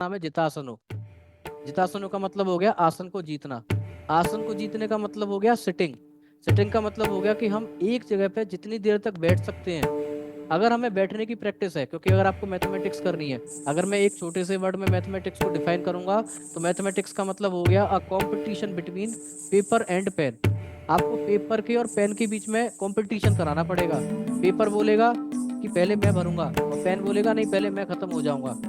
नाम है जितासनो। जितासनो का मतलब हो गया आसन को जीतना। आसन को जीतने का मतलब हो गया सिटिंग। सिटिंग का मतलब हो गया कि हम एक जगह पे जितनी देर तक बैठ सकते हैं। अगर हमें बैठने की प्रैक्टिस है, क्योंकि अगर आपको मैथमेटिक्स करनी है, अगर मैं एक छोटे से वर्ड में मैथमेटिक्स को डिफाइन करूंगा, तो मैथमेटिक्स का मतलब हो गया a competition between paper and pen. आपको पेपर के और पेन के बीच में कंपटीशन कराना पड़ेगा। पेपर बोलेगा कि पहले मैं भरूंगा, और पेन बोलेगा नहीं, पहले मैं खत्म हो जाऊंगा।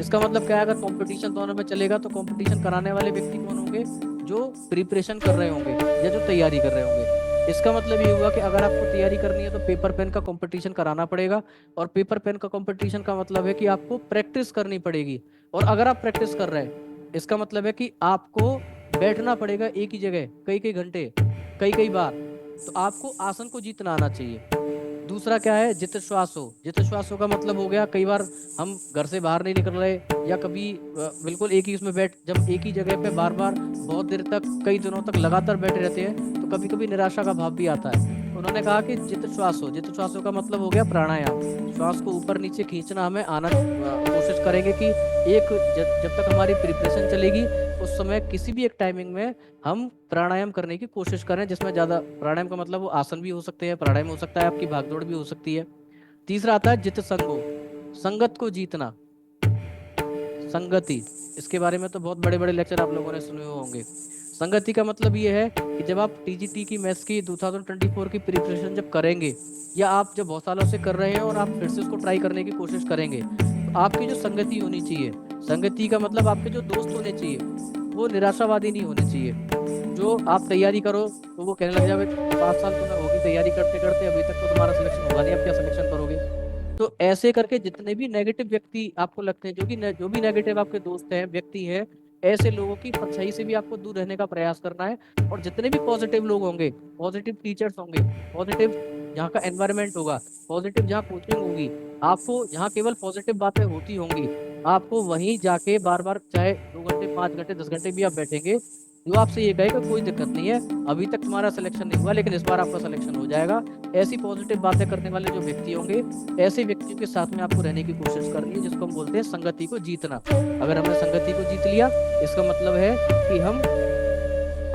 इसका मतलब क्या है, अगर कंपटीशन दोनों में चलेगा तो कंपटीशन कराने वाले व्यक्ति कौन होंगे? जो प्रिपरेशन कर रहे होंगे या जो तैयारी कर रहे होंगे। इसका मतलब ये हुआ कि अगर आपको तैयारी करनी है तो पेपर पेन का कंपटीशन कराना पड़ेगा। और पेपर पेन का कंपटीशन का मतलब है कि आपको प्रैक्टिस करनी पड़ेगी। और अगर आप प्रैक्टिस कर रहे हैं, इसका मतलब है कि आपको बैठना पड़ेगा एक ही जगह कई कई घंटे, कई कई बार। तो आपको आसन को जीतना आना चाहिए। दूसरा क्या है? जित श्वास हो। जित श्वास हो का मतलब हो गया, कई बार हम घर से बाहर नहीं निकल रहे, या कभी बिल्कुल एक ही उसमें बैठ, जब एक ही जगह पे बार बार बहुत देर तक कई दिनों तक लगातार बैठे रहते हैं, तो कभी कभी निराशा का भाव भी आता है। तो उन्होंने कहा कि जित श्वास हो। जित श्वास हो का मतलब हो गया प्राणायाम। श्वास को ऊपर नीचे खींचना हमें आना, कोशिश करेंगे कि एक जब तक हमारी प्रिपरेशन चलेगी, उस समय किसी भी एक टाइमिंग में हम प्राणायाम करने की कोशिश करें, जिसमें ज्यादा प्राणायाम का मतलब वो आसन भी हो सकते हैं, प्राणायाम हो सकता है, आपकी भागदौड़ भी हो सकती है। तीसरा आता है जित संगो। संगत को जीतना। संगति, इसके बारे में तो बहुत बड़े बड़े लेक्चर आप लोगों ने सुने हुए होंगे। संगति का मतलब ये है कि जब आप टीजीटी की मेंस की 2024 की प्रिपरेशन जब करेंगे, या आप जब बहुत सालों से कर रहे हैं और आप फिर से उसको ट्राई करने की कोशिश करेंगे, तो आपकी जो संगति होनी चाहिए, संगति का मतलब आपके जो दोस्त होने चाहिए, वो निराशावादी नहीं होने चाहिए। जो आप तैयारी करो तो वो कहने लग जाए, 5 साल तुम्हें होगी तैयारी करते करते, अभी तक तो तुम्हारा सिलेक्शन होगा नहीं, अब क्या सिलेक्शन करोगे? तो ऐसे करके जितने भी नेगेटिव व्यक्ति आपको लगते हैं, जो भी नेगेटिव आपके दोस्त हैं, व्यक्ति हैं, ऐसे लोगों की परछाई से भी आपको दूर रहने का प्रयास करना है। और जितने भी पॉजिटिव लोग होंगे, पॉजिटिव टीचर्स होंगे, पॉजिटिव जहाँ का एनवायरनमेंट होगा, पॉजिटिव जहाँ कोचिंग होगी, आपको जहाँ केवल पॉजिटिव बातें होती होंगी, आपको वहीं जाके बार बार, चाहे 2 घंटे, 5 घंटे, 10 घंटे भी आप बैठेंगे, जो आपसे ये कहेगा कोई दिक्कत नहीं है, अभी तक तुम्हारा सिलेक्शन नहीं हुआ लेकिन इस बार आपका सिलेक्शन हो जाएगा। ऐसी पॉजिटिव बातें करने वाले जो व्यक्ति होंगे, ऐसे व्यक्तियों के साथ में आपको रहने की कोशिश करनी है, जिसको हम बोलते हैं संगति को जीतना। अगर हमने संगति को जीत लिया, इसका मतलब है कि हम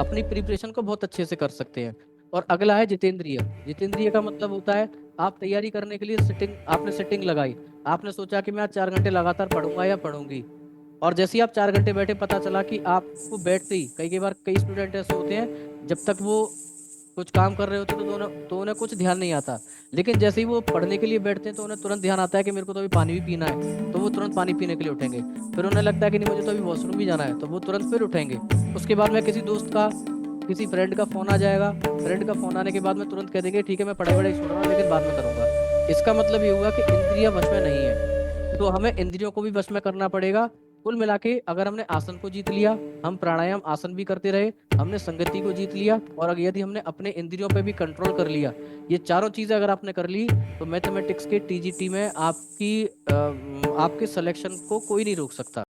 अपनी प्रिपरेशन को बहुत अच्छे से कर सकते हैं। और अगला है जितेंद्रिय। जितेंद्रिय का मतलब होता है, आप तैयारी करने के लिए सिटिंग, आपने सिटिंग लगाई, आपने सोचा कि मैं आज 4 घंटे लगातार पढ़ूंगा या पढ़ूंगी। और जैसे ही आप 4 घंटे बैठे, पता चला कि आपको बैठते ही, कई कई बार कई स्टूडेंट ऐसे होते हैं, जब तक वो कुछ काम कर रहे होते हैं तो उन्हें कुछ ध्यान नहीं आता। लेकिन जैसे ही वो पढ़ने के लिए बैठते हैं, तो उन्हें तुरंत ध्यान आता है कि मेरे को तो अभी पानी भी पीना है, तो वो तुरंत पानी पीने के लिए उठेंगे। फिर उन्हें लगता है कि नहीं, मुझे तो अभी वॉशरूम भी जाना है, तो वो तुरंत फिर उठेंगे। उसके बाद में किसी दोस्त का, किसी फ्रेंड का फोन आ जाएगा, फ्रेंड का फोन आने के बाद में तुरंत कह देंगे ठीक है मैं पढ़ाई वढ़ाई छोड़ रहा हूँ लेकिन बाद में करूंगा। इसका मतलब ये हुआ कि इंद्रियां वश में नहीं है। तो हमें इंद्रियों को भी वश में करना पड़ेगा। कुल मिला के अगर हमने आसन को जीत लिया, हम प्राणायाम आसन भी करते रहे, हमने संगति को जीत लिया, और अगर यदि हमने अपने इंद्रियों पे भी कंट्रोल कर लिया, ये चारों चीजें अगर आपने कर ली, तो मैथमेटिक्स के टीजीटी में आपकी आपके सिलेक्शन को कोई नहीं रोक सकता।